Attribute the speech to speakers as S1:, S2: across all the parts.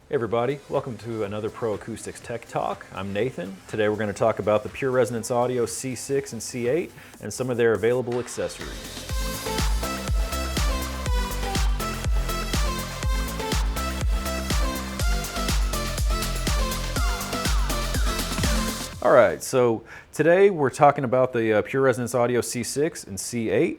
S1: Hey everybody, welcome to another Pro Acoustics Tech Talk. I'm Nathan. Today we're going to talk about the Pure Resonance Audio C6 and C8 and some of their available accessories. All right, so today we're talking about the Pure Resonance Audio C6 and C8.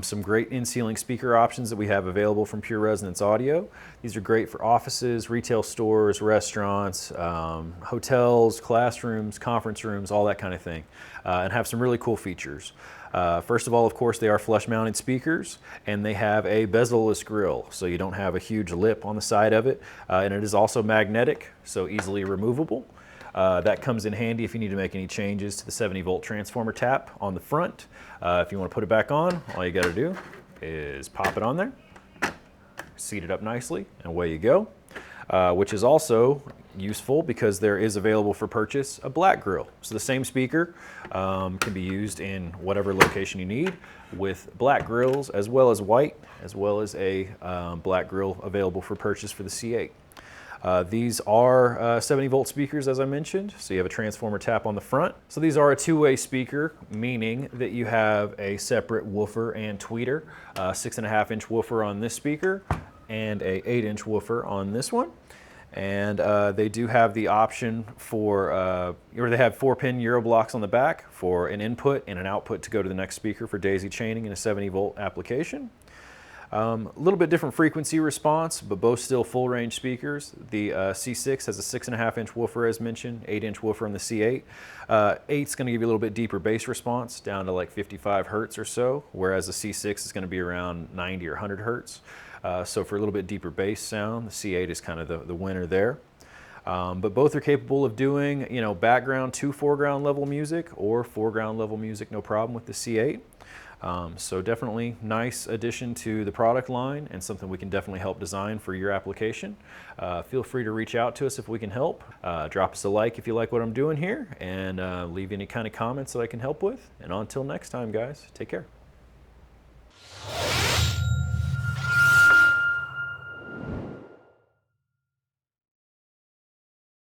S1: Some great in-ceiling speaker options that we have available from Pure Resonance Audio. These are great for offices, retail stores, restaurants, hotels, classrooms, conference rooms, all that kind of thing, and have some really cool features. First of all, of course, they are flush-mounted speakers, and they have a bezel-less grill, so you don't have a huge lip on the side of it, and it is also magnetic, so easily removable. That comes in handy if you need to make any changes to the 70-volt transformer tap on the front. If you want to put it back on, all you got to do is pop it on there, seat it up nicely, and away you go. Which is also useful because there is available for purchase a black grill. So the same speaker can be used in whatever location you need with black grills as well as white, as well as a black grill available for purchase for the C8. These are 70-volt speakers, as I mentioned, so you have a transformer tap on the front. So these are a two-way speaker, meaning that you have a separate woofer and tweeter, 6.5-inch woofer on this speaker, and a 8-inch woofer on this one. And they do have the option for, or they have 4-pin Euroblocks on the back for an input and an output to go to the next speaker for daisy chaining in a 70-volt application. A little bit different frequency response, but both still full range speakers. The C6 has a 6.5-inch woofer as mentioned, 8-inch woofer on the C8. 8's going to give you a little bit deeper bass response, down to like 55 hertz or so, whereas the C6 is going to be around 90 or 100 hertz. So for a little bit deeper bass sound, the C8 is kind of the winner there. But both are capable of doing, background to foreground level music or foreground level music, no problem with the C8. So definitely nice addition to the product line and something we can definitely help design for your application. Feel free to reach out to us if we can help. Drop us a like if you like what I'm doing here, and leave any kind of comments that I can help with. And until next time, guys, take care.